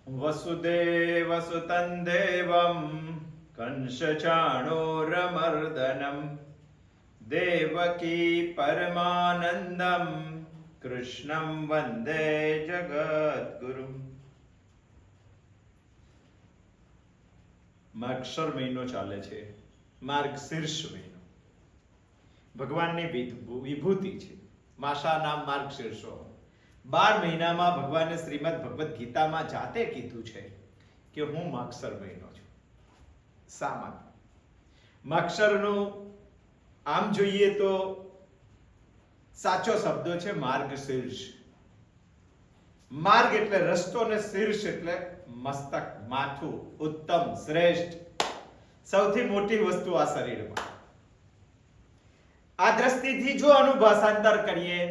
વસુદેવસુતં દેવં કંસચાણૂરમર્દનમ દેવકી પરમાનંદમ કૃષ્ણં વંદે જગદ્ગુરુમ. માર્ગશર મહિનો ચાલે છે, માર્ગશીર્ષ મહિનો. ભગવાનની વિભૂતિ છે. માસા નામ માર્ગશીર્ષો. 12 મહિનામાં ભગવાને શ્રીમદ ભગવદ ગીતામાં જાતે કીધું છે કે હું માગશર મહિનો છું. શા માટે? માગશરનું આમ જોઈએ તો સાચો શબ્દ છે માર્ગશીર્ષ. માર્ગ એટલે રસ્તો ને શીર્ષ એટલે મસ્તક, માથું, ઉત્તમ, શ્રેષ્ઠ, સૌથી મોટી વસ્તુ આ શરીરમાં. આ દ્રષ્ટિથી જો અનુભાષાંતર કરીએ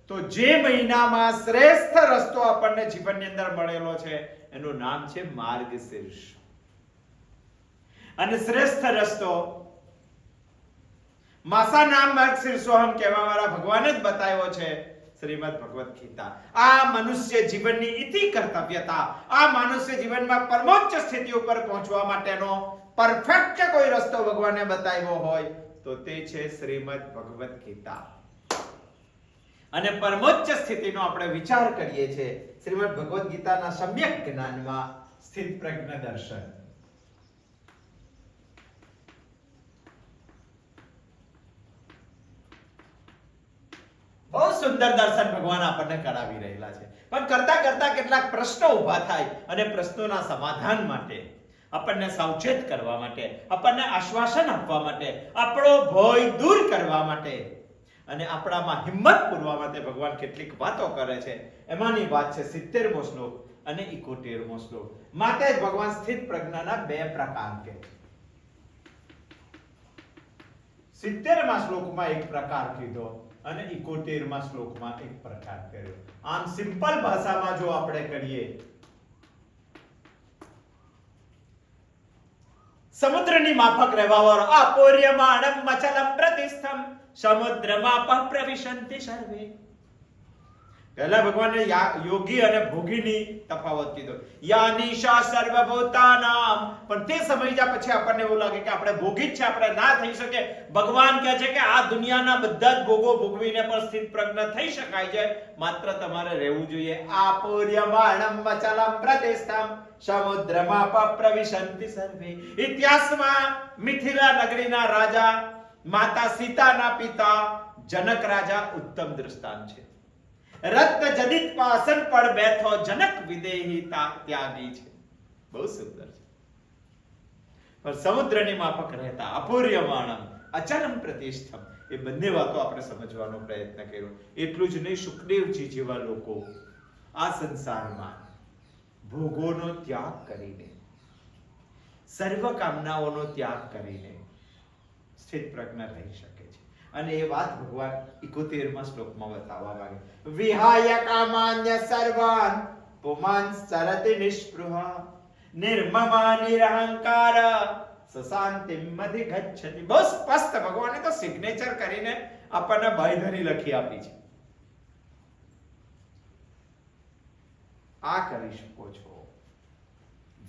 તો જે મહિનામાં શ્રેષ્ઠ રસ્તો આપણને જીવનની અંદર મળેલો છે એનું નામ છે માર્ગશીર્ષ. અને શ્રેષ્ઠ રસ્તો માસા નામ માર્ગશીર્ષોહમ કહેવા વાળા ભગવાને જ બતાવ્યો છે શ્રીમદ ભગવદ ગીતા. આ મનુષ્ય જીવનની ઇતિ કર્તવ્યતા, આ મનુષ્ય જીવનમાં પરમોચ્ચ સ્થિતિ ઉપર પહોંચવા માટેનો પરફેક્ટ કોઈ રસ્તો ભગવાને બતાવ્યો હોય તો તે છે શ્રીમદ ભગવદ ગીતા. અને પરમોચ્ચ સ્થિતિનો આપણે વિચાર કરીએ છીએ શ્રીમદ ભગવદ ગીતાના સમ્યક જ્ઞાનમાં સ્થિત પ્રજ્ઞ દર્શન. બહુ સુંદર દર્શન ભગવાન આપણને કરાવી રહેલા છે. પણ કરતા કરતા કેટલાક પ્રશ્નો ઊભા થાય અને પ્રશ્નોના સમાધાન માટે, આપણને સાવચેત કરવા માટે, આપણને આશ્વાસન આપવા માટે, આપણો ભય દૂર કરવા માટે અને આપણામાં હિંમત પૂરવા માટે ભગવાન કેટલીક વાતો કરે છે. એમાંની વાત છે 70મો શ્લોક અને 71મો શ્લોક. માટે જ ભગવાન સ્થિત પ્રજ્ઞાના 2 પ્રકાર કહે છે. 70મા શ્લોકમાં એક પ્રકાર કીધો અને 71મા શ્લોકમાં એક પ્રકાર કર્યો. આમ સિમ્પલ ભાષામાં જો આપણે કરીએ, સમુદ્રની માફક રહેવાવાળો આપોર્યમાણમ મચલમ પ્રતિસ્થમ સમુદ્રમાપઃ પ્રવિશન્તિ સર્વે. પહેલા ભગવાને યોગી અને ભોગીની તફાવત કીધો. યાનિશા સર્વભૂતાનામ. પણ તે સમજ્યા પછી આપણને એવું લાગે કે આપણે ભોગી જ છે, આપણે ના થઈ શકે. ભગવાન કહે છે કે આ દુનિયાના બધા જ ભોગો ભોગવીને પણ સ્થિત પ્રજ્ઞ થઈ શકાય છે, માત્ર તમારે રહેવું જોઈએ. આપોર્યમાણમ મચલમ પ્રતિસ્થમ સમુદ્રમાપઃ પ્રવિશન્તિ સર્વે. ઇતિહાસમાં મિથિલા નગરીના રાજા માતા સીતાના પિતા જનક રાજા ઉત્તમ દૃષ્ટાંત છે. રત્ન જડિત પાસન પર બેઠો જનક વિદેહી ત્યાગી છે. બહુ સુંદર છે. પણ સમુદ્રની માફક રહેતા અપૂર્યમાણમ અચલમ પ્રતિષ્ઠમ, એ બંને વાતો આપણે સમજવાનો પ્રયત્ન કર્યો. એટલું જ નહીં, સુખદેવજી જેવા લોકો આ સંસારમાં ભોગોનો ત્યાગ કરીને, સર્વ કામનાઓનો ત્યાગ કરીને સ્થિત પ્રજ્ઞ રહી શકે છે. અને એ વાત ભગવાન 71મા શ્લોકમાં બતાવવા માંગે. વિહાય કામાન્ય સર્વાન પુમાન સરતિ નિષ્પૃહ નિર્મમા નિરહંકાર સશાંતિમ અધિગચ્છતિ. બહુ સ્પષ્ટ ભગવાને તો સિગ્નેચર કરીને આપણને બાંયધરી લખી આપી છે. આ કરી શકો છો.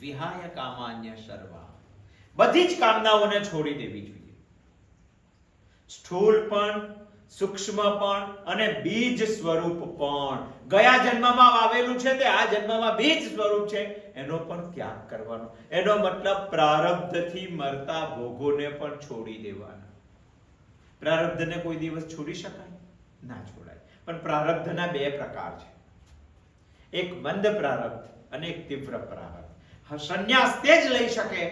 વિહાય કામાન્ય સર્વા, બધી જ કામનાઓને છોડી દેવી જોઈએ. સ્થૂળ પણ, સૂક્ષ્મ પણ અને બીજ સ્વરૂપ પણ. ગયા જન્મમાં આવેલું છે તે આ જન્મમાં બીજ સ્વરૂપ છે, એનો પણ ત્યાગ કરવાનો. એનો મતલબ પ્રારબ્ધથી મળતા ભોગોને પણ છોડી દેવાના. પ્રારબ્ધને કોઈ દિવસ છોડી શકાય? ના છોડાય. પણ પ્રારબ્ધના 2 પ્રકાર છે. એક મંદ પ્રારબ્ધ અને એક તીવ્ર પ્રારબ્ધ. સંન્યાસ તે જ લઈ શકે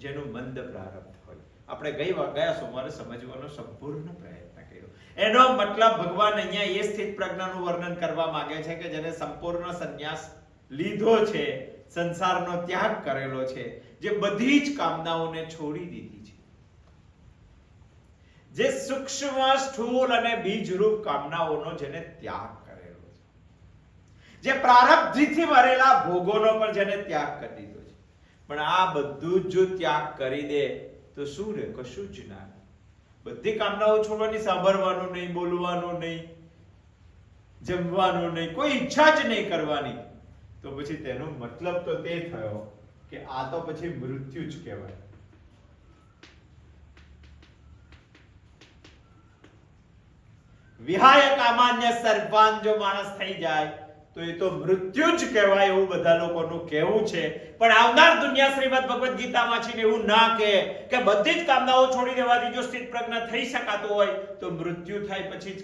જેનું મંદ પ્રારબ્ધ હોય. આપણે ગયા સોમવારે સમજવાનો સંપૂર્ણ પ્રયત્ન કર્યો. એનો મતલબ ભગવાન અહીંયા એ સ્થિત પ્રજ્ઞાનું વર્ણન કરવા માંગે છે કે જેને સંપૂર્ણ સંન્યાસ લીધો છે, સંસારનો ત્યાગ કરેલો છે, જે બધી જ કામનાઓને છોડી દીધી છે, જે સૂક્ષ્મ, સ્થૂળ અને બીજરૂપ કામનાઓનો જેને ત્યાગ કરેલો છે, જે પ્રારબ્ધથી મળેલા ભોગોનો પણ જેને ત્યાગ કરી દીધો છે. પણ આ બધું જ જો ત્યાગ કરી દે તો શું રે? કશું જ ના. બધી કામનાઓ છોડવાની, સાંભળવાનું નહીં, બોલવાનું નહીં, જમવાનું નહીં, કોઈ ઈચ્છા જ નહીં કરવાની, તો પછી તેનો મતલબ તો તે થયો કે આ તો પછી મૃત્યુ જ કહેવાય. વિહાય કામાન્ય સર્વાન જો માણસ થઈ જાય તો એ તો મૃત્યુ જ કહેવાય એવું બધા લોકોનું કહેવું છે. પણ આવનાર દુનિયા શ્રીમદ ભગવદ ગીતામાં છે એવું ના કે બધી જ કામનાઓ છોડી દેવાથી જો સ્થિત પ્રજ્ઞ થઈ શકાતું હોય તો મૃત્યુ થાય પછી જ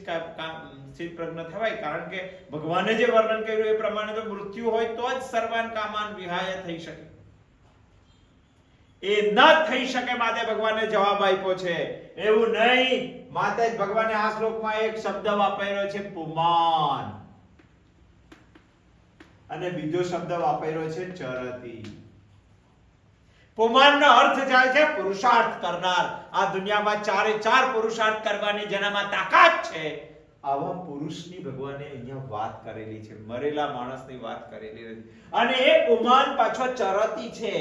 સ્થિત પ્રજ્ઞ થવાય. કારણ કે ભગવાને જે વર્ણન કર્યું એ પ્રમાણે તો મૃત્યુ હોય તો જ સર્વાન કામાન વિહાય થઈ શકે. એ ન થઈ શકે માટે ભગવાને જવાબ આપ્યો છે. એવું નહીં, માટે જ ભગવાને આ શ્લોકમાં એક શબ્દ વાપર્યો છે પુમાન, અને બીજો શબ્દ વાપર્યો છે ચરતી. પુમાનનો અર્થ થાય છે પુરુષાર્થ કરનાર. આ દુનિયામાં ચારે ચાર પુરુષાર્થ કરવાની જેનામાં તાકાત છે આવા પુરુષની ભગવાને અહીંયા વાત કરેલી છે, મરેલા માણસની વાત કરેલી નથી. અને એ પુમાન પાછો ચરતી છે,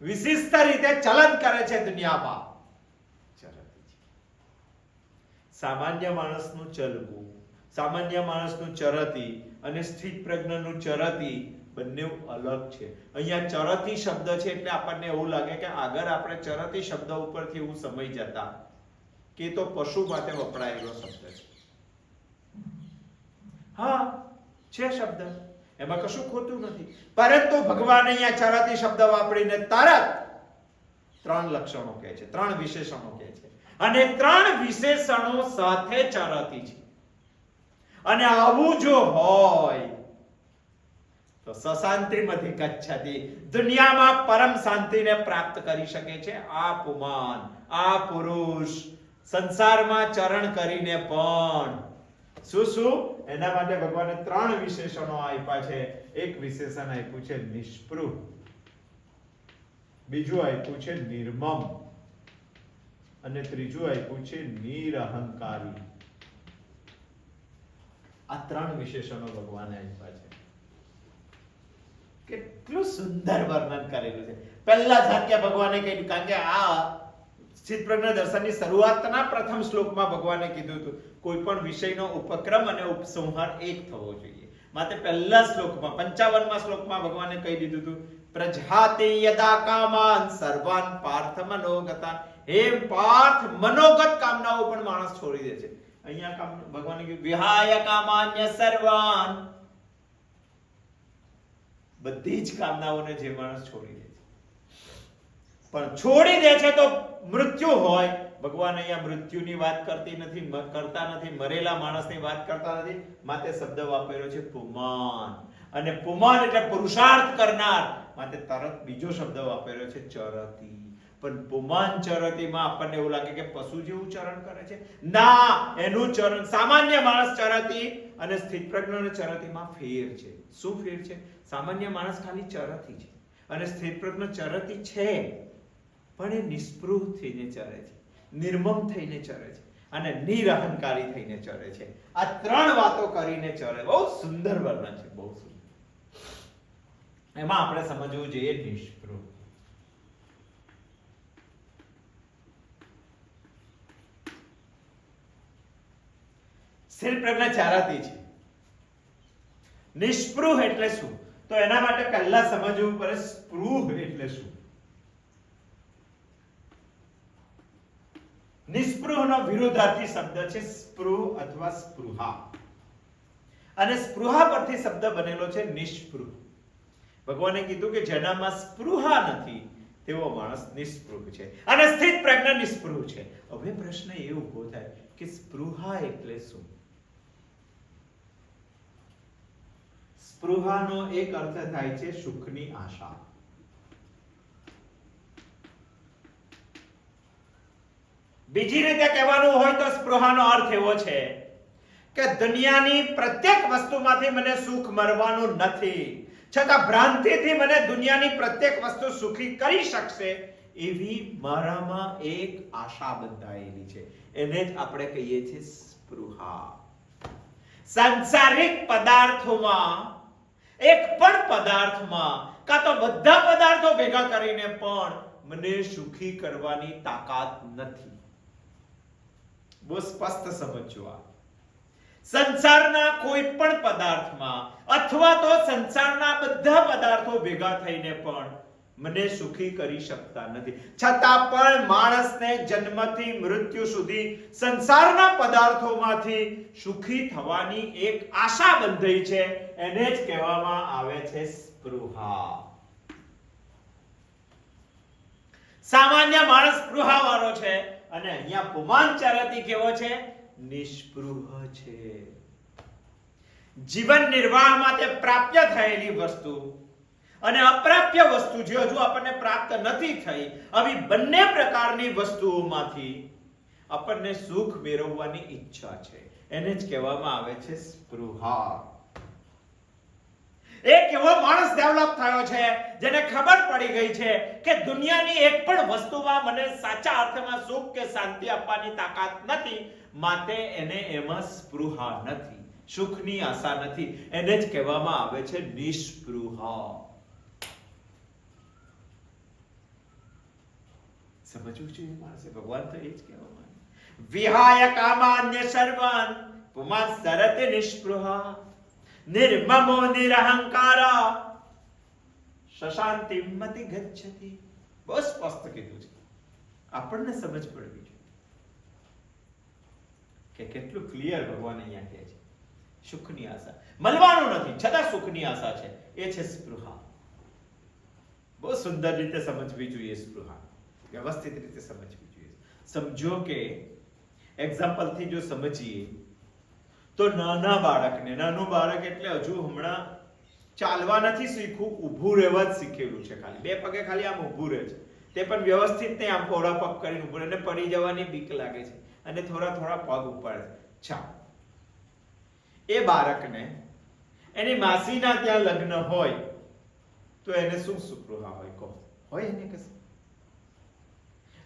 વિશિષ્ટ રીતે ચલન કરે છે દુનિયામાં. સામાન્ય માણસનું ચલવું, સામાન્ય માણસનું ચરતી અને સ્થિત પ્રજ્ઞનું ચરતી બંને અલગ છે. અહીંયા ચરતી શબ્દ છે એટલે આપણને એવું લાગે કે આગળ આપણે ચરતી શબ્દ ઉપરથી એવું સમય જતા કે તો પશુ માટે વપરાયેલો શબ્દ છે. હા છે શબ્દ, એમાં કશું ખોટું નથી, પરંતુ ભગવાન અહીંયા ચરતી શબ્દ વાપરીને તરત ત્રણ લક્ષણો કહે છે, ત્રણ વિશેષણો કહે છે, અને ત્રણ વિશેષણો સાથે ચરતી છે. અને આવું જો હોય તો સશાંતિમથી ગચ્છતિ, દુનિયામાં પરમ શાંતિને પ્રાપ્ત કરી શકે છે આ પુમાન, આ પુરુષ. સંસારમાં ચરણ કરીને પણ શું એના માટે ભગવાને ત્રણ વિશેષણો આપ્યા છે. એક વિશેષણ આપ્યું છે નિષ્પૃહ, બીજું આપ્યું છે નિર્મમ, અને ત્રીજું આપ્યું છે નિરહંકારી. આ ત્રણ વિશેષણો ભગવાને આપ્યા છે. કેટલું સુંદર વર્ણન કરેલું છે. પહેલા ધાક્યા ભગવાને કહ્યું, કારણ કે આ સ્થિત પ્રજ્ઞ દર્શનની શરૂઆતના પ્રથમ શ્લોકમાં ભગવાને કીધું હતું કોઈ પણ વિષયનો ઉપક્રમ અને ઉપસંહાર એક થવો જોઈએ. માટે પહેલા શ્લોકમાં 55મા શ્લોકમાં ભગવાને કહી દીધું હતું પ્રજાતે યદા કામાન સર્વાન પાર્થ મનોગતાન. હે પાર્થ, મનોગત કામનાઓ પણ માણસ છોડી દે છે. અહીંયા ભગવાને કીધું વિહાય કામાન્ય સર્વાન, બધી જ કામનાઓને જે માણસ છોડી દે છે, પણ છોડી દે છે તો મૃત્યુ હોય. ભગવાન અહીંયા મૃત્યુની વાત કરતા નથી, મરેલા માણસની વાત કરતા નથી, માટે શબ્દ વાપર્યો છે પુમાન. અને પુમાન એટલે પુરુષાર્થ કરનાર, માટે તરત બીજો શબ્દ વાપર્યો છે ચરતી. પણ પુમાન ચરતીમાં આપણને એવું લાગે કે પશુ જેવું ચરણ કરે છે. ના, એનું ચરણ સામાન્ય માણસ ચરતી અને સ્થિત પ્રજ્ઞ ચરતીમાં ફેર છે. શું ફેર છે? સામાન્ય માણસ ખાલી ચરતી છે અને સ્થિત પ્રજ્ઞ ચરતી છે, પણ એ નિષ્પૃહ થઈને ચરે છે, નિર્મમ થઈને ચરે છે અને નિરહંકારી થઈને ચરે છે. આ ત્રણ વાતો કરીને ચરે. બહુ સુંદર વર્ણન છે, બહુ સુંદર. એમાં આપણે સમજવું જોઈએ નિષ્પૃહ. સ્થિર પ્રજ્ઞ ચરતી છે. નિષ્પૃહ એટલે શું? તો એના માટે પહેલા સમજવું પડે સ્પૃહ એટલે શું. નિસ્પૃહનો વિરોધાર્થી શબ્દ છે સ્પૃહ અથવા સ્પૃહા, અને સ્પૃહા પરથી શબ્દ બનેલો છે નિષ્પૃહ. ભગવાને કીધું કે જેનામાં સ્પૃહા નથી તેવો માણસ નિસ્પૃહ છે અને સ્થિત પ્રજ્ઞ નિસ્પૃહ છે. હવે પ્રશ્ન એ ઉભો થાય કે સ્પૃહા એટલે શું? સ્પૃહાનો એક અર્થ થાય છે સુખની આશા. બીજી રીતે કહેવાનું હોય તો સ્પૃહાનો અર્થ એવો છે કે દુનિયાની પ્રત્યેક વસ્તુમાંથી મને સુખ મળવાનું નથી, છતાં ભ્રાંતિથી મને દુનિયાની પ્રત્યેક વસ્તુ સુખી કરી શકશે એવી મારામાં એક આશા બંધાયેલી છે. એને જ આપણે કહીએ છીએ સ્પૃહા. સાંસારિક પદાર્થોમાં એક પણ પદાર્થમાં કાં તો બધા પદાર્થો ભેગા કરીને પણ મને સુખી કરવાની તાકાત નથી. બહુ સ્પષ્ટ સમજો. સંસારના કોઈ પણ પદાર્થમાં અથવા તો સંસારના બધા પદાર્થો ભેગા થઈને પણ મને સુખી કરી શકતા નથી. છતાં પણ માણસને જન્મથી મૃત્યુ સુધી સંસારના પદાર્થોમાંથી સુખી થવાની એક આશા બંધાઈ છે. એને જ કહેવામાં આવે છે સ્પૃહા. સામાન્ય માણસ સ્પૃહાવાળો છે અને અહીંયા પુમાંચરતી કેવો છે? નિષ્પૃહ છે. જીવન નિર્વાહ માટે પ્રાપ્ય થયેલી વસ્તુ અને અપ્રાપ્ય વસ્તુ જે હજુ આપણને પ્રાપ્ત નથી થઈ, આવી બંને પ્રકારની વસ્તુઓમાંથી આપણને સુખ મેળવવાની ઈચ્છા છે. એને જ કહેવામાં આવે છે સ્પૃહા. એક એવો માણસ ડેવલપ થયો છે જેને ખબર પડી ગઈ છે કે દુનિયાની એક પણ વસ્તુમાં મને સાચા અર્થમાં સુખ કે શાંતિ આપવાની તાકાત નથી, માટે એને એમાં સ્પૃહા નથી, સુખની આશા નથી. એને જ કહેવામાં આવે છે નિષ્પૃહા. સમજવું જોઈએ માણસે. ભગવાન તો એ જ કહેવા માંગે, વિહાય કામાન્ય સર્વાન પુમાન સરતે નિષ્પૃહા નિર્મમો નિરહંકાર શશાંતિમતિ ગચ્છતિ. બહુ સ્પષ્ટ કીધું છે. આપણને સમજ પડવી જોઈએ કે કેટલું ક્લિયર ભગવાન અહીંયા કહે છે. સુખની આશા મળવાનું નથી છતાં સુખની આશા છે, એ છે સ્પૃહા. બહુ સુંદર રીતે સમજવી જોઈએ સ્પૃહા, વ્યવસ્થિત રીતે સમજવી જોઈએ. સમજો કે એક્ઝામ્પલ થી જો સમજીએ તો નાના બાળકને, નાનું બાળક એટલે હજુ હમણાં ચાલવા નથી શીખવું, ઊભું રહેવા જ શીખેલું છે. ખાલી બે પગે ખાલી આમ ઊભું રહે છે, તે પણ વ્યવસ્થિત નહીં, આમ પોળા પગ કરીને ઊભું રહે. એને પડી જવાની બીક લાગે છે અને થોડા થોડા પગ ઉપાડે છે. એ બાળકને એની માસીના ત્યાં લગ્ન હોય તો એને શું સ્પૃહા હોય? કહો, હોય એને કશું?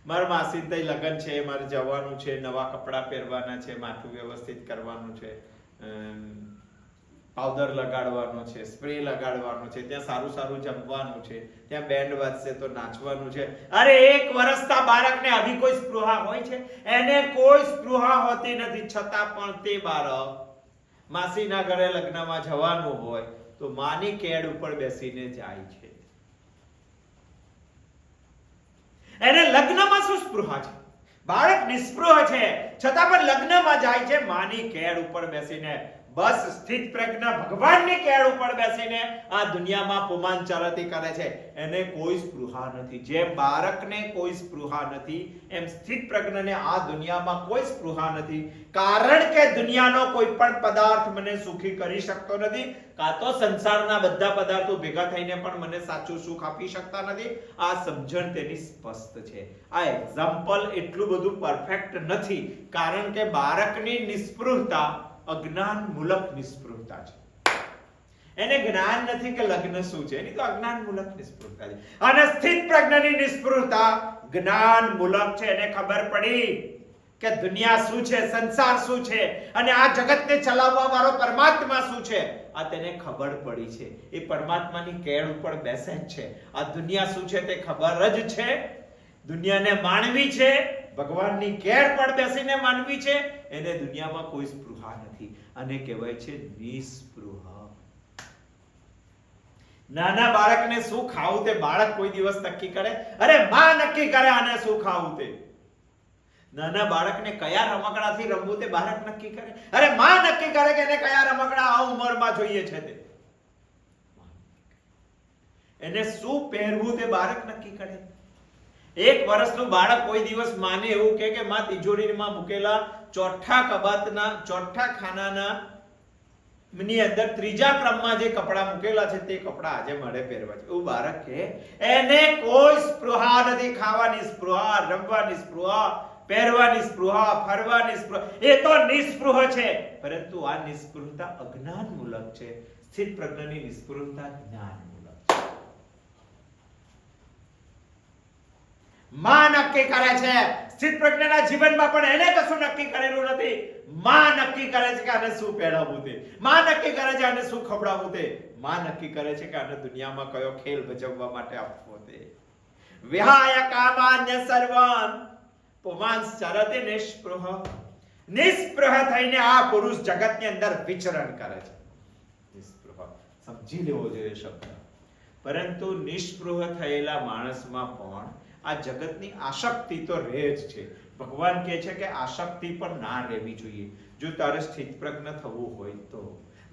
મારા માસી ત્યાં લગ્ન છે, મારે જવાનું છે, નવા કપડાં પહેરવાના છે, માથું વ્યવસ્થિત કરવાનું છે, પાવડર લગાડવાનો છે, સ્પ્રે લગાડવાનો છે, ત્યાં સારું સારું જમવાનું છે, ત્યાં બેન્ડ વાજશે તો નાચવાનું છે. અરે એક વર્ષના બાળકને આવી કોઈ સ્પૃહા હોય છે? એને કોઈ સ્પૃહા હોતી નથી. છતાં પણ તે બાળક માસીના ઘરે લગ્નમાં જવાનું હોય તો માની કેડ ઉપર બેસીને જાય છે. એને લગ્નમાં શું સ્પૃહા છે? બાળક નિસ્પૃહ છે છતાં પણ લગ્નમાં જાય છે માની કેડ ઉપર બેસીને. બસ સ્થિત પ્રજ્ઞ ભગવાનની કેડ ઉપર બેસીને આ દુનિયામાં પુમાંચરતી કરે છે. એને કોઈ સ્પૃહા નથી. જેમ બાળકને કોઈ સ્પૃહા નથી, એમ સ્થિત પ્રજ્ઞને આ દુનિયામાં કોઈ સ્પૃહા નથી. કારણ કે દુનિયાનો કોઈ પણ પદાર્થ મને સુખી કરી શકતો નથી, કાં તો સંસારના બધા પદાર્થો ભેગા થઈને પણ મને સાચું સુખ આપી શકતા નથી. આ સમજણ તેની સ્પષ્ટ છે. આ એક્ઝામ્પલ એટલું બધું પરફેક્ટ નથી કારણ કે બાળકની નિસ્પૃહતા અજ્ઞાન મૂલક નિસ્પૃહતા છે. એને જ્ઞાન નથી કે લગ્ન શું છે, એની તો અજ્ઞાન મૂલક નિસ્પૃહતા છે. અને સ્થિત પ્રજ્ઞની નિસ્પૃહતા જ્ઞાન મૂલક છે. એને ખબર પડી કે દુનિયા શું છે, સંસાર શું છે અને આ જગતને ચલાવવા વાળો પરમાત્મા શું છે, આ તેને ખબર પડી છે. એ પરમાત્માની કેડ ઉપર બેસે જ છે. આ દુનિયા શું છે તે ખબર જ છે. દુનિયાને માનવી છે, ભગવાનની કેડ પર બેસીને માનવી છે. એને દુનિયામાં કોઈ સ્પૃહા નથી. આને કહેવાય છે નિસ્પૃહ. નાના બાળકને શું ખાવું તે બાળક કોઈ દિવસ નક્કી કરે? અરે માં નક્કી કરે આને શું ખાવું તે. નાના બાળકને કયા રમકડાથી રમવું તે બાળક નક્કી કરે? અરે માં નક્કી કરે કે એને કયા રમકડા આ ઉંમરમાં જોઈએ છે તે. એને શું પહેરવું તે બાળક નક્કી કરે. એક વર્ષનું બાળક કોઈ દિવસ માને એવું કે માં તિજોરીમાં મૂકેલા ચોથા કબાટના ચોથા ખાનાના ની અંદર ત્રીજા ક્રમમાં જે કપડા મૂકેલા છે તે કપડા આજે મારે પહેરવા છે, એવું બાળક કે એને કોઈ સ્પૃહા નથી. ખાવાની સ્પૃહા, રમવાની સ્પૃહા, પહેરવાની સ્પૃહા, ફરવાની સ્પૃહા, એ તો નિસ્પૃહ છે. પરંતુ આ નિસ્પૃહતા અજ્ઞાન મૂલક છે. સ્થિત પ્રજ્ઞની નિસ્પૃહતા જ્ઞાન મૂલક છે. માં નક્કી કરે છે. સ્થિત પ્રજ્ઞના જીવનમાં પણ એને કશું નક્કી કરેલું નથી. માં નક્કી કરે છે કે આને શું પહેરાવવું તે. માં નક્કી કરે છે આને શું ખવડાવવું તે. માં નક્કી કરે છે કે આને દુનિયામાં કયો ખેલ ભજવવા માટે આપવો તે. વિહાય કામાન્ય સર્વાન પુમાંસ ચરતે નિષ્પૃહ નિસ્પૃહ થઈને આ પુરુષ જગતની અંદર વિચરણ કરે છે. નિસ્પૃહ સમજી લેવો જોઈએ શબ્દ. પરંતુ નિસ્પૃહ થયેલા માણસમાં પણ આ જગતની આસક્તિ તો રહે જ છે. ભગવાન કહે છે કે આસક્તિ પણ ના રહેવી જોઈએ. જો તારે સ્થિત પ્રજ્ઞ થવું હોય તો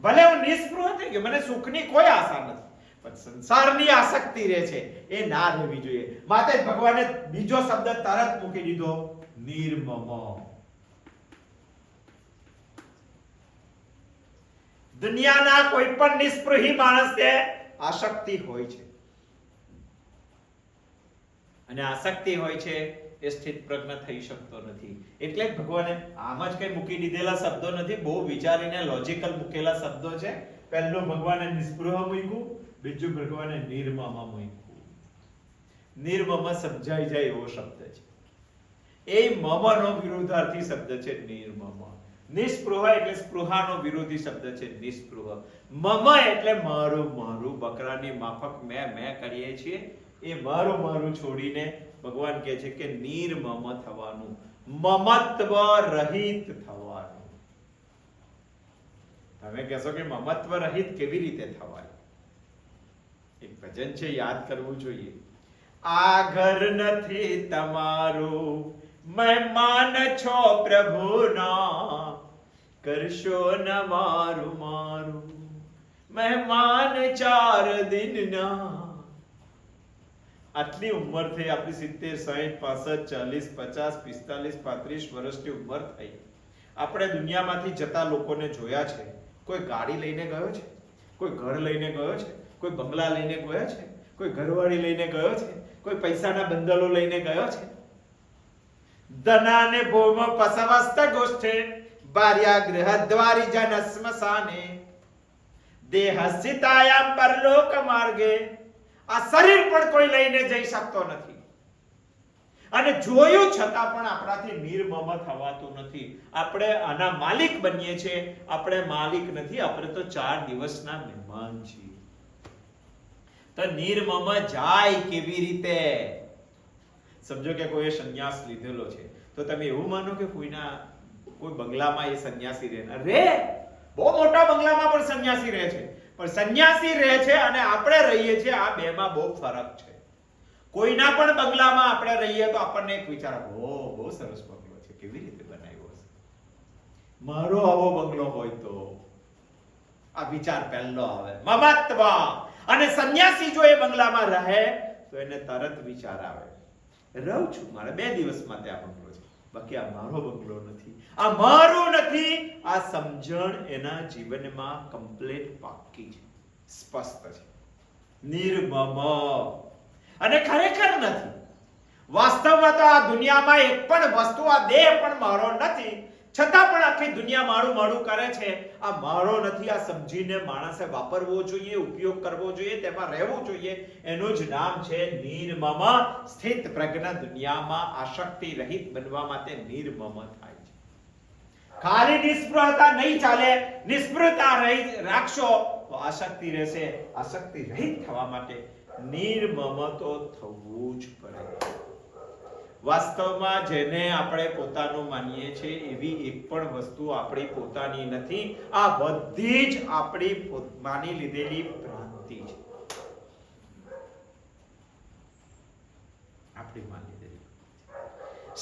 ભલે હું નિસ્પૃહ થઈ ગયો, મને સુખની કોઈ આશા નથી, પણ સંસારની આસક્તિ રહે છે એ ના રહેવી જોઈએ. માટે ભગવાને બીજો શબ્દ તરત મૂકી દીધો, નિર્મમ. દુનિયાના કોઈ પણ નિસ્પૃહી માણસને આસક્તિ હોય છે, અને આસક્તિ હોય છે એ સ્થિત પ્રજ્ઞ થઈ શકતો નથી. એટલે જ ભગવાને આમ જ કઈ મૂકી દીધેલા શબ્દો નથી, બહુ વિચારીને લોજિકલ મૂકેલા શબ્દો છે. પહેલું ભગવાને નિસ્પૃહ મૂક્યું, બીજું ભગવાને નિર્મમ મૂક્યું. નિર્મમ સમજાઈ જાય એવો શબ્દ છે. એ મમનો વિરુદ્ધાર્થી શબ્દ છે નિર્મમ. નિસ્પૃહ એટલે સ્પૃહાનો વિરોધી શબ્દ છે નિસ્પૃહ. મમ એટલે મારું મારું, બકરાની માફક મેં કરીએ છીએ એ મારું મારું છોડીને ભગવાન કહે છે કે નિર્મમ થવાનું, મમત્વ રહિત થવાનું. તમે કહેશો કે મમત્વ રહિત કેવી રીતે થવાય? એક ભજન છે, યાદ કરવું જોઈએ. આ ઘર નથી તમારું, મહેમાન છો પ્રભુના, કરશો ન મારું મારું, મહેમાન 4 દિનના. આટલી ઉંમર થઈ આપણી 70, 60, 65, 40, 50, 45 વર્ષની ઉંમર થઈ. આપણે દુનિયામાંથી જતા લોકોને જોયા છે. કોઈ ગાડી લઈને ગયો છે, કોઈ ઘર લઈને ગયો છે, કોઈ બંગલા લઈને ગયો છે, કોઈ ઘરવાળી લઈને ગયો છે, કોઈ પૈસાના બંડલો લઈને ગયો છે. ધનાને ભોમ પસવસ્ત ગોષ્ઠે ભાર્યા ગૃહદ્વારી જન સ્મશાને દેહસ્થિતાયામ પરલોક માર્ગે. આ શરીર પણ કોઈ લઈને જઈ શકતો નથી, અને જોયું છતાં પણ આપણાથી નિર્મમ થવાતું નથી. આપણે આના માલિક બનીએ છીએ, આપણે માલિક નથી, આપણે તો 4 દિવસના મહેમાન છીએ. તો નિર્મમ જાય કેવી રીતે? સમજો કે કોઈ સંન્યાસ લીધેલો છે, તો તમે એવું માનો કે કોઈ બંગલામાં એ સંન્યાસી રહે. બહુ મોટા બંગલામાં પણ સંન્યાસી રહે છે, પણ સંન્યાસી રહે છે અને આપણે રહીએ છીએ, આ બેમાં બહુ ફરક છે. કોઈના પણ બંગલામાં આપણે રહીએ તો આપણને એક વિચાર, બહુ સરસ બંગલો છે, કેવી રીતે બનાવ્યો હશે, મારો આવો બંગલો હોય તો. આ વિચાર પહેલો આવે, મમત્વ. અને સંન્યાસી જો એ બંગલામાં રહે તો એને તરત વિચાર આવે, રહું છું, મારે 2 દિવસ માટે આ બંગલો છે, બાકી આ મારો બંગલો નથી, આ મારો નથી. આ સમજણ એના જીવનમાં કમ્પ્લીટ પાક્કી છે, સ્પષ્ટ છે. નિર્મમ. અને ખરેખર નથી. વાસ્તવમાં તો આ દુનિયામાં એક પણ વસ્તુ, આ દેહ પણ મારો નથી, છતાં પણ આખી દુનિયા મારું મારું કરે છે. આ મારો નથી, આ સમજીને માણસે વાપરવો જોઈએ, ઉપયોગ કરવો જોઈએ, તેમાં રહેવું જોઈએ. એનું જ નામ છે નિર્મમ. સ્થિત પ્રજ્ઞ દુનિયામાં આસક્તિ રહિત બનવા માટે નિર્મમ થાય છે. ખાલી નિસ્પૃહતા નહીં ચાલે. નિસ્પૃહતા રાખશો તો આસક્તિ રહેશે. આસક્તિ રહિત થવા માટે નિર્મમ તો થવું જ પડે. વાસ્તવમાં જેને આપણે પોતાનું માનીએ છીએ એવી એક પણ વસ્તુ આપણી પોતાની નથી. આ બધી જ આપણી માની લીધેલી ભ્રાંતિ છે. આપણી માની લીધેલી.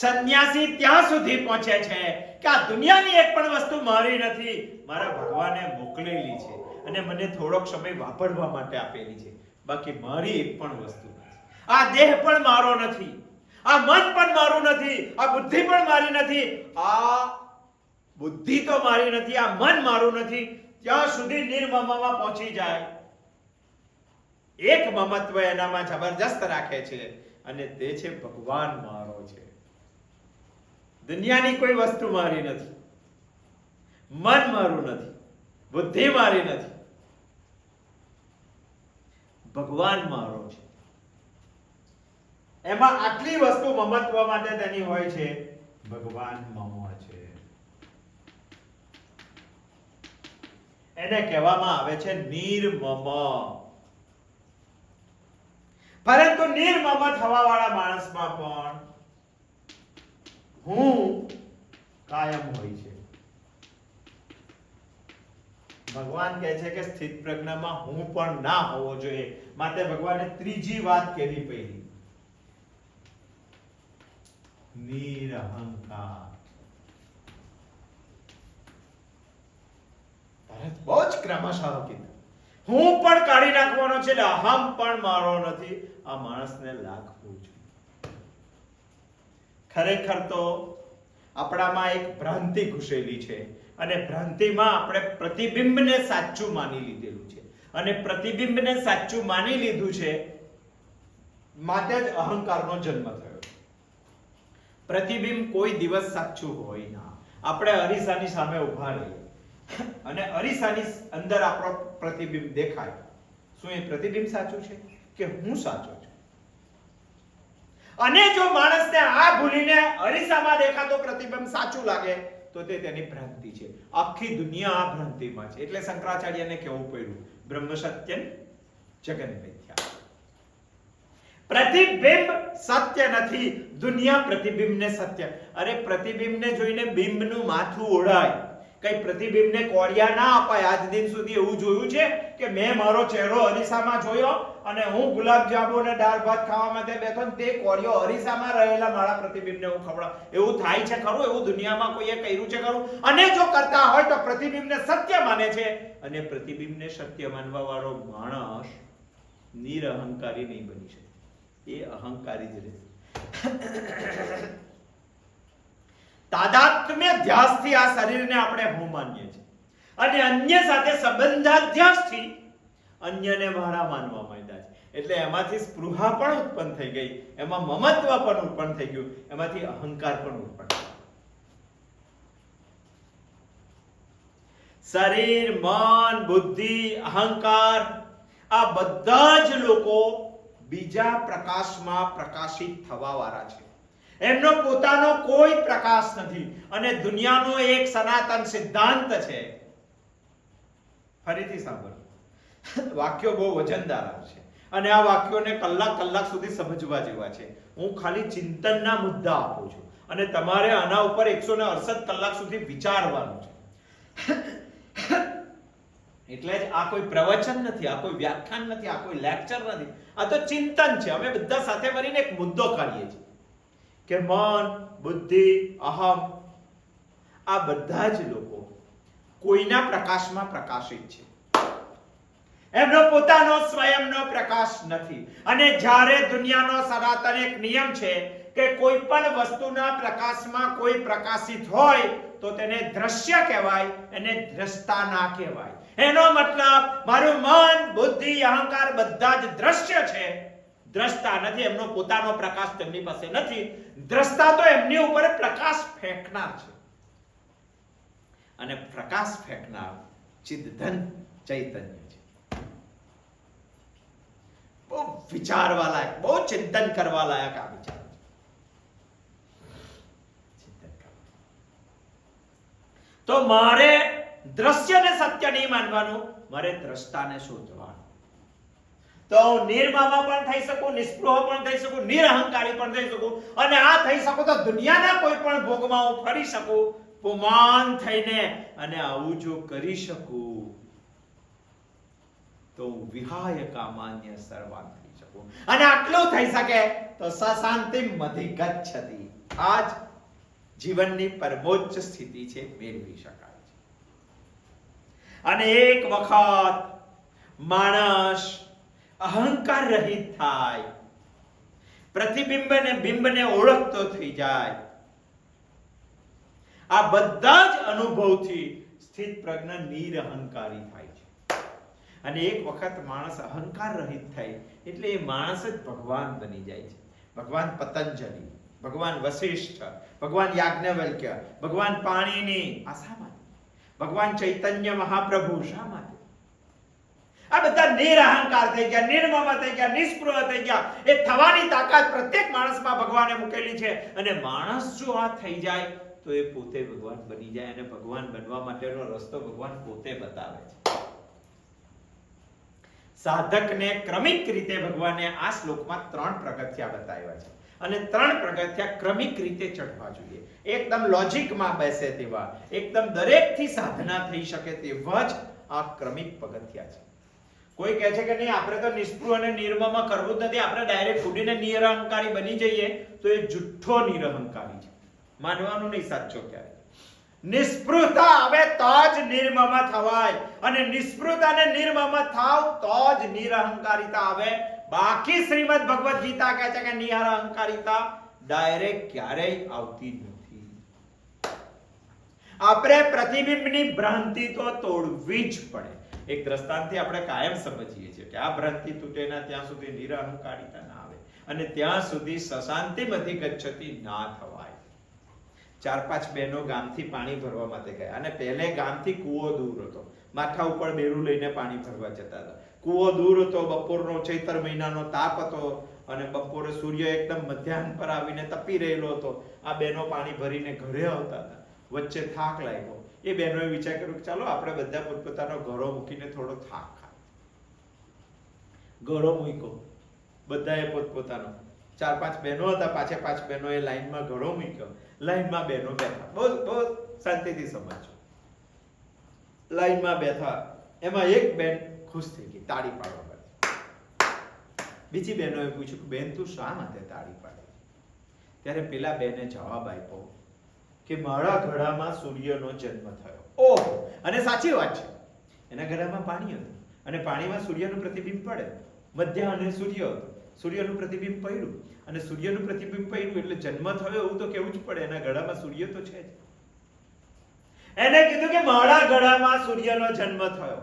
સંન્યાસી ત્યાં સુધી પહોંચે છે કે આ દુનિયાની એક પણ વસ્તુ મારી નથી, મારા ભગવાને મોકલેલી છે અને મને થોડોક સમય વાપરવા માટે આપેલી છે, બાકી મારી એક પણ વસ્તુ નથી. આ દેહ પણ મારો નથી, આ મન પણ મારું નથી, આ બુદ્ધિ પણ મારી નથી. આ બુદ્ધિ તો મારી નથી, આ મન મારું નથી. ત્યાં સુધી નિર્મમમાં પહોંચી જાય. એક મમત્વ એનામાં જબરજસ્ત રાખે છે, અને તે છે ભગવાન મારો છે. દુનિયાની કોઈ વસ્તુ મારી નથી, મન મારું નથી, બુદ્ધિ મારી નથી, ભગવાન મારો છે. એમાં આટલી વસ્તુ મમત્વ માટે તેની હોય છે. ભગવાન મમ છે. એને કહેવામાં આવે છે નિર્મમ. પરંતુ નિર્મમ થવા વાળા માણસમાં પણ હું કાયમ હોય છે. ભગવાન કહે છે કે સ્થિત પ્રજ્ઞામાં હું પણ ના હોવો જોઈએ, માટે ભગવાને ત્રીજી વાત કેવી પડી, નિરહંકાર. બહુ જ ક્રમશઃ કીધું, હું પણ કાઢી નાખવાનો છે, એટલે અહમ પણ મારો નથી. આ માણસને લાગવું છે. ખરેખર તો આપણામાં એક ભ્રાંતિ ઘૂસેલી છે, અને ભ્રાંતિમાં આપણે પ્રતિબિંબને સાચું માની લીધેલું છે, અને પ્રતિબિંબને સાચું માની લીધું છે માટે જ અહંકારનો જન્મ થયો. પ્રતિબિંબ કોઈ દિવસ સાચું હોય ના. આપણે અરીસાની સામે ઊભા રહીએ અને અરીસાની અંદર આપણો પ્રતિબિંબ દેખાય, શું એ પ્રતિબિંબ સાચું છે કે હું સાચો છું? અને જો માણસને આ ભૂલીને અરીસામાં દેખાતો પ્રતિબિંબ સાચું લાગે તો તે તેની ભ્રાંતિ છે. આખી દુનિયા આ ભ્રાંતિમાં છે. એટલે શંકરાચાર્યને કહેવું પડ્યું, બ્રહ્મ સત્યમ જગન મિથ્યા. પ્રતિબિંબ સત્ય નથી, દુનિયા પ્રતિબિંબને સત્ય. અરે પ્રતિબિંબને જોઈને બિંબનું માથું ઓળાય, કઈ પ્રતિબિંબને કોડિયા ના અપાય. આજ દિન સુધી એવું જોયું છે કે મેં મારો ચહેરો અરીસામાં જોયો અને હું ગુલાબ જાંબુ અને દાળ ભાત ખાવા માટે બેઠો ને તે કોડિયો અરીસામાં રહેલા મારા પ્રતિબિંબને હું ખવડાવ. એવું થાય છે ખરું? એવું દુનિયામાં કોઈએ કર્યું છે ખરું? અને જો કરતા હોય તો પ્રતિબિંબને સત્ય માને છે, અને પ્રતિબિંબને સત્ય માનવા વાળો માણસ નિરહંકારી નહીં બની શકે. એ અહંકારી જ રહે. તાદાત્મ્ય ધ્યાસથી આ શરીરને આપણે હું માનીએ છીએ, અને અન્ય સાથે સંબંધાધ્યાસથી અન્યને મારા માનવા માંડ્યા છે. એટલે એમાંથી સ્પૃહા પણ ઉત્પન્ન થઈ ગઈ, એમાં મમત્વ પણ ઉત્પન્ન થઈ ગયું, એમાંથી અહંકાર પણ ઉત્પન્ન થયો. શરીર, મન, બુદ્ધિ, અહંકાર આ બધા જ લોકો બીજા પ્રકાશમાં પ્રકાશિત થવા વાળા છે. એમનો પોતાનો કોઈ પ્રકાશ નથી. અને દુનિયાનો એક સનાતન સિદ્ધાંત છે, ફરીથી સાંભળો, વાક્યો બહુ વજનદાર છે અને આ વાક્યોને કલાક સુધી સમજવા જેવા છે. હું ખાલી ચિંતનના મુદ્દા આપું છું અને તમારે આના ઉપર 168 કલાક સુધી વિચારવાનું છે. એટલે જ આ કોઈ પ્રવચન નથી, આ કોઈ વ્યાખ્યાન નથી, આ કોઈ લેક્ચર નથી, આ તો ચિંતન છે. અમે બધા સાથે મળીને એક મુદ્દો કાઢીએ છીએ કે મન, બુદ્ધિ, અહમ આ બધા જ લોકો કોઈના પ્રકાશમાં પ્રકાશિત છે. એમનો પોતાનો સ્વયંનો પ્રકાશ નથી. અને જ્યારે દુનિયાનો સનાતન એક નિયમ છે કે કોઈ પણ વસ્તુના પ્રકાશમાં કોઈ પ્રકાશિત હોય તો તેને દ્રશ્ય કહેવાય, એને દ્રષ્ટા ના કહેવાય. એનો મતલબ મારું મન, બુદ્ધિ, અહંકાર બધા જ દ્રશ્ય છે, દ્રષ્ટા નથી. એમનો પોતાનો પ્રકાશ તેમની પાસે નથી. દ્રષ્ટા તો એમની ઉપર પ્રકાશ ફેંકનાર છે, અને પ્રકાશ ફેંકનાર ચિદઘન ચૈતન્ય છે. બહુ વિચારવા લાયક, બહુ ચિંતન કરવા લાયક આ વિચાર છે. તો મારે દ્રશ્યને સત્ય નહીં માનવાનું, મારે દ્રષ્ટાને શોધવાનું. તો હું નિર્મમા પણ થઈ શકું, નિસ્પૃહ પણ થઈ શકું, નિરહંકારી પણ થઈ શકું, અને આ થઈ શકું તો દુનિયાના કોઈ પણ ભોગમાં હું ફરી શકું પુમાન થઈને. અને આવું જો કરી શકું તો વિહાય કામાન્ય સર્વાન થઈ શકું. અને આટલું થઈ શકે તો સશાંતિમ અધિગચ્છતિ. આજ જીવનની પરમોચ્ચ સ્થિતિ છે, મેળવી શકાય છે. અને એક વખત માણસ અહંકાર રહિત થાય, પ્રતિબિંબ અને બિંબને ઓળખતો થઈ જાય, આ બધા જ અનુભવથી સ્થિત પ્રજ્ઞ નિરહંકારી થાય છે. અને એક વખત માણસ અહંકાર રહિત થાય એટલે એ માણસ જ ભગવાન બની જાય છે. ભગવાન પતંજલિ, ભગવાન વશિષ્ઠ, ભગવાન યાજ્ઞવલ્ક્ય, ભગવાન પાણિની. આ શા માટે? ભગવાન ચૈતન્ય મહાપ્રભુ શા માટે? આ બધા નિરહંકાર થઈ ગયા, નિર્મમ થઈ ગયા, નિસ્પૃહ થઈ ગયા. એ થવાની તાકાત પ્રત્યેક માણસમાં ભગવાને મૂકેલી છે. અને માણસ જો આ થઈ જાય તો એ પોતે ભગવાન બની જાય, અને ભગવાન બનવા માટેનો રસ્તો ભગવાન પોતે બતાવે છે. સાધકને ક્રમિક રીતે ભગવાને આ શ્લોકમાં 3 પગથિયા બતાવ્યા છે. અને 3 પગથિયા ક્રમિક રીતે ચડવા જોઈએ. એકદમ લોજિકમાં બેસે તેવા, એકદમ દરેકથી સાધના થઈ શકે તેવા જ આ ક્રમિક પગથિયા છે. કોઈ કહે છે કે નહીં આપણે તો નિસ્પૃહ અને નિર્મમ કરવું જ નથી, આપણે ડાયરેક્ટ ફૂટીને નિરહંકારી બની જઈએ, તો એ જુઠ્ઠો નિરહંકારી છે. માનવાનું નહીં સાચો ક્યારે. નિસ્પૃહતા આવે તો જ નિર્મમ થવાય, અને નિસ્પૃહતા અને નિર્મમ થાવ તો જ નિરહંકારિતા આવે. બાકી શ્રીમદ ભગવદ ગીતા કહે છે કે નિરહંકારિતા ડાયરેક્ટ ક્યારેય આવતી નથી. આપણે પ્રતિબિંબની ભ્રાંતિ તો તોડવી જ પડે. એક દ્રષ્ટાંતથી આપણે કાયમ સમજીએ છીએ કે આ ભ્રાંતિ તૂટે ના ત્યાં સુધી નિરહંકારિતા ના આવે, અને ત્યાં સુધી સશાંતિમધિ ગચ્છતિ ના થવાય. 4-5 બહેનો ગામથી પાણી ભરવા માટે ગયા, અને પહેલે ગામથી કૂવો દૂર હતો. માથા ઉપર બેરું લઈને પાણી ભરવા જતા હતા. કૂવો દૂર હતો, બપોરનો ચૈત્ર મહિનાનો તાપ હતો, અને બપોરે સૂર્ય એકદમ મધ્યાહન પર આવીને તપી રહેલો હતો. આ બહેનો પાણી ભરીને ઘરે આવતા હતા. વચ્ચે થાક લાગ્યો. એ બહેનોએ વિચાર કર્યો કે ચાલો આપણે બધા પોતપોતાનો ઘડો મૂકીને થોડો થાક ખાય. ઘડો મૂક્યો બધાએ પોતપોતાનો. 4-5 બહેનો હતા, પાછે 5 બહેનોએ લાઈનમાં ઘડો મૂક્યો. લાઈનમાં બહેનો બેઠા, બહુ શાંતિથી સમજો. લાઈનમાં બેઠા, એમાં એક બેન ખુશ થઈ ગઈ, તાળી પાડવા માટે. બીજી બહેનોએ પૂછ્યું કે બેન તું શા માટે તાળી પાડે? ત્યારે પેલા બેને જવાબ આપ્યો કે મારા ઘડામાં સૂર્યનો જન્મ થયો. ઓહો! અને સાચી વાત છે. એના ઘડામાં પાણી હતું, અને પાણીમાં સૂર્યનું પ્રતિબિંબ પડે. મધ્યાહને સૂર્ય હતો, સૂર્યનું પ્રતિબિંબ પડ્યું, અને સૂર્યનું પ્રતિબિંબ પડ્યું એટલે જન્મ થયો એવું તો કેવું જ પડે. એના ઘડામાં સૂર્ય તો છે જ. એને કીધું કે મારા ઘડામાં સૂર્યનો જન્મ થયો.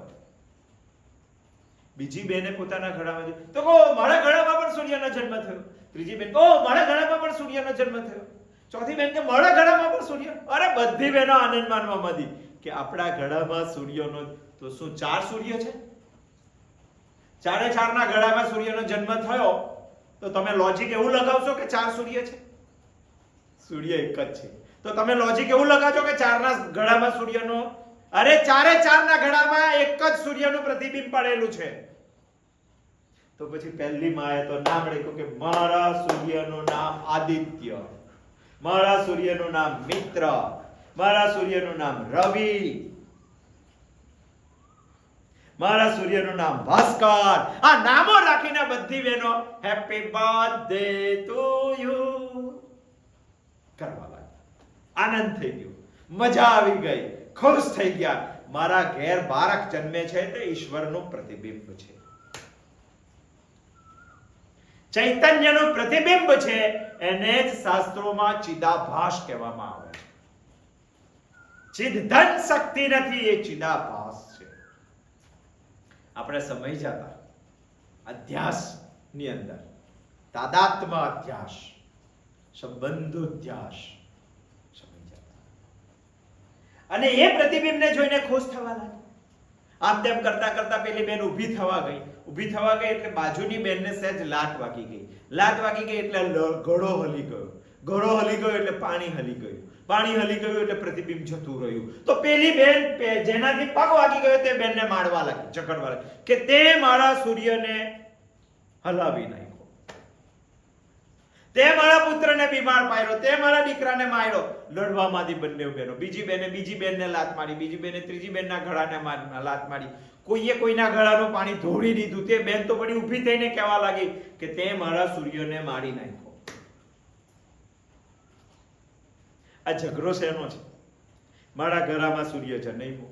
બીજી બેને પોતાના ઘડામાં તો કહો મારા ઘડામાં પણ સૂર્યનો જન્મ થયો. ત્રીજી બેન કહો મારા ઘડામાં પણ સૂર્યનો જન્મ થયો. ચોથી બેન કે મારા ઘડામાં પણ સૂર્ય. અરે બધી બહેનો આનંદ માનવા માંડી કે આપણા ઘડામાં સૂર્યનો, તો શું 4 સૂર્ય છે? 4 ના ઘડામાં સૂર્યનો જન્મ થયો, તો તમે લોજિક એવું લગાવશો કે 4 સૂર્ય છે? સૂર્ય એક જ છે. તો તમે લોજિક એવું લગાવજો કે 4 ના ઘડામાં સૂર્યનો, અરે 4 ના ઘડામાં એક જ સૂર્યનું પ્રતિબિંબ પડેલું છે. તો પછી પહેલી માએ તો નામ રાખ્યું કે મારા સૂર્યનું નામ આદિત્ય, મારા સૂર્યનું નામ મિત્ર, મારા સૂર્યનું નામ રવિ, મારા સૂર્યનું નામ ભાસ્કર. આ નામો રાખીને બધી બહેનો હેપી બર્થડે ટુ યુ કરવા લાગી. આનંદ થઈ ગયો, મજા આવી ગઈ, ખુશ થઈ ગયા. મારા ઘેર બાળક જન્મે છે તે ઈશ્વરનું પ્રતિબિંબ છે, ચૈતન્યનું પ્રતિબિંબ છે. એને જ શાસ્ત્રોમાં ચિદાભાસ કહેવામાં આવે છે. ચિદધન શક્તિ નથી, એ ચિદાભાસ છે. આપણે સમય જતા અધ્યાસ ની અંદર તાદાત્મ અધ્યાસ, સંબંધો અધ્યાસ સમય જતા, અને એ પ્રતિબિંબને જોઈને ખુશ થવા લાગી. આમ તેમ કરતા કરતા પેલી બેન ઊભી થવા ગઈ. ઊભી થવા ગઈ એટલે બાજુની બેનને સહેજ લાત વાગી ગઈ. લાત વાગી ગઈ એટલે ઘડો હલી ગયો. ઘડો હલી ગયો એટલે પાણી હલી ગયું. પાણી હલી ગયું એટલે પ્રતિબિંબ જતું રહ્યું. તો પેલી બેન જેનાથી પગ વાગી ગયો તે બેનને મારવા લાગી, ઝઘડવા લાગી કે તે મારા સૂર્યને હલાવી નાખ્યો, તે મારા પુત્રને બીમાર પાડ્યો, તે મારા દીકરાને માર્યો. લડવામાંથી બંને બહેનો, બીજી બેને બીજી બેનને લાત મારી, બીજી બેને ત્રીજી બેનના ગળાને લાત મારી. કોઈએ કોઈના ગળાનું પાણી ધોળી દીધું. તે બેન તો બધી ઊભી થઈને કહેવા લાગી કે તે મારા સૂર્યને મારી નાખ્યો. આ ઝઘડો શેનો છે? મારા ઘરમાં સૂર્ય જન્મ્યો,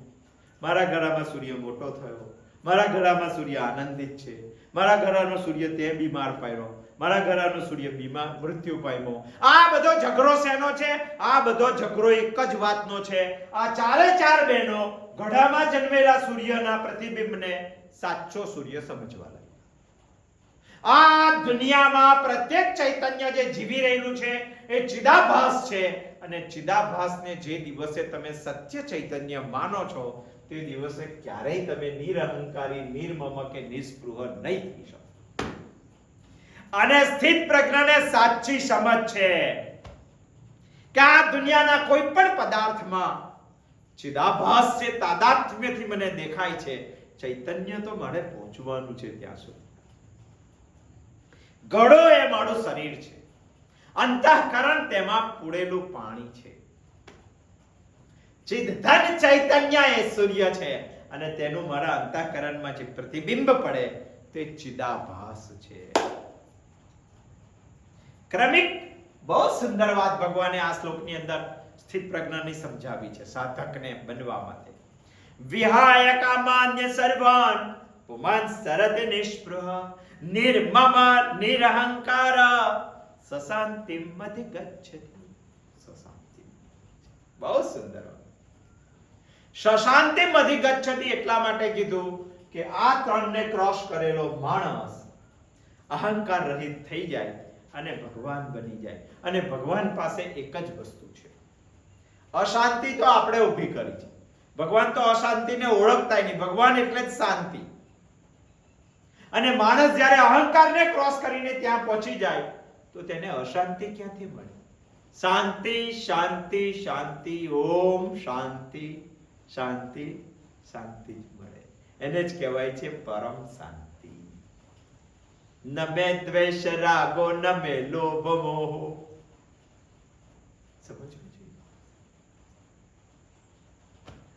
મારા ઘરમાં સૂર્ય મોટો થયો, મારા ઘરમાં સૂર્ય આનંદિત છે, મારા ઘરનો સૂર્ય તે બીમાર પડ્યો, મારા ઘરનો સૂર્ય બીમાર મૃત્યુ પામ્યો. આ બધો ઝઘડો શેનો છે? આ બધો ઝઘડો એક જ વાતનો છે. આ 4 બહેનો ઘડામાં જન્મેલા સૂર્યના પ્રતિબિંબને સાચો સૂર્ય સમજવા લાગી. આ દુનિયામાં પ્રત્યેક ચૈતન્ય જે જીવી રહેલું છે એ ચિદાભાસ છે, અને ચિદાભાસને જે દિવસે તમે સત્ય ચૈતન્ય માનો છો તે દિવસે ક્યારેય તમે નિરહંકારી, નિર્મમ કે નિસ્પૃહ નહીં થઈ શકો. અને સ્થિત પ્રજ્ઞાને સાચી સમજ છે કે આ દુનિયાના કોઈ પણ પદાર્થમાં ચિદાભાસ છે, તાદાત્મ્યથી મને દેખાય છે, ચૈતન્ય તો મારે પહોંચવાનું છે ત્યાં સુધી. ઘડો એ મારું શરીર છે, અંતઃકરણ તેમાં પૂરેલું પાણી છે. ચિદધન ચૈતન્ય એ સૂર્ય છે અને તેનું મારા અંતઃકરણમાં જે પ્રતિબિંબ પડે તે ચિદાભાસ છે. ક્રમિક બહુ સુંદર વાત ભગવાને આ શ્લોકની અંદર સ્થિત પ્રજ્ઞાની સમજાવી છે સાધકને બનવા માટે. વિહાય કામાન્ય સર્વાન પુમાન સરત નિષ્પૃહ નિર્મમ નિરહંકાર સશાંતિમ અધિગચ્છતિ. સશાંતિમ બહુ સુંદર. સશાંતિમ અધિગચ્છતિ એટલા માટે કીધું કે આ ત્રણને ક્રોસ કરેલો માણસ અહંકાર રહિત થઈ જાય અને ભગવાન બની જાય. અને ભગવાન પાસે એક જ વસ્તુ છે. અશાંતિ તો આપણે ઊભી કરી છે. ભગવાન તો અશાંતિને ઓળખતા નહીં. ભગવાન એટલે જ શાંતિ. અને માણસ જ્યારે અહંકારને ક્રોસ કરીને ત્યાં પહોંચી જાય તો તેને અશાંતિ ક્યાંથી મળે? શાંતિ શાંતિ શાંતિ ઓમ શાંતિ શાંતિ શાંતિ જ મળે. એને જ કહેવાય છે પરમ શાંતિ. ન મે દ્વેષ રાગો ન મે લોભ મોહ. સમજવું જોઈએ.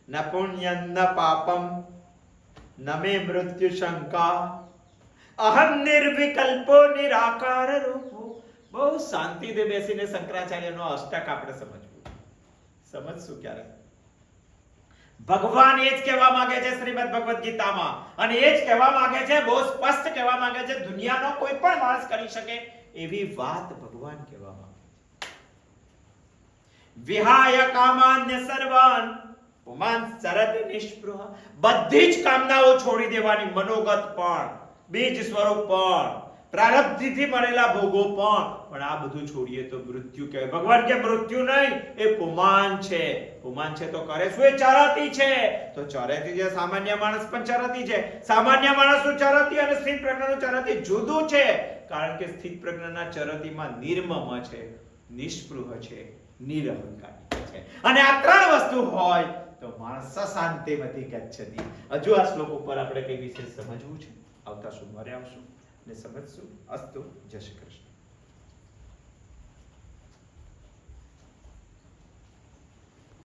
ન પુણ્યં ન પાપમ ન મે મૃત્યુ શંકા અહમ નિર્વિકલ્પો નિરાકાર રૂપો. બહુ શાંતિથી બેસીને શંકરાચાર્યનો અષ્ટક આપણે સમજવું. સમજશું ક્યારે? ભગવાન એ જ કહેવા માંગે છે શ્રીમદ ભગવદ ગીતામાં, અને એ જ કહેવા માંગે છે, બહુ સ્પષ્ટ કહેવા માંગે છે, દુનિયાનો કોઈ પણ માણસ કરી શકે એવી વાત ભગવાન કહેવા માંગે છે. વિહાય કામાન્ય સર્વાન પુમાન સરત નિષ્પૃહ. બધી જ કામનાઓ છોડી દેવાની. મનોગત પણ, બીજ સ્વરૂપ પણ, પ્રારબ્ધથી મળેલા ભોગો પણ આ બધું છોડીએ તો મૃત્યુ કહેવાય. ભગવાન કે મૃત્યુ નહીં, એ પુમાન છે. પુમાન છે તો કરે શું? એ ચરતી છે. તો ચરતી છે, સામાન્ય માણસ પણ ચરતી છે. સામાન્ય માણસનું ચરતી અને સ્થિત પ્રજ્ઞાનું ચરતી જુદું છે. કારણ કે સ્થિત પ્રજ્ઞાના ચરતીમાં નિર્મમ છે, નિષ્પૃહ છે, નિરહંકારી છે. અને આ ત્રણ વસ્તુ હોય તો માણસ શાંતિમતી ગચ્છતિ. હજુ આ શ્લોક ઉપર આપણે કઈ વિશે સમજવું છે? આવતા સોમવારે આવશું ને સમજશું. અસ્તુ. જય શ્રી કૃષ્ણ.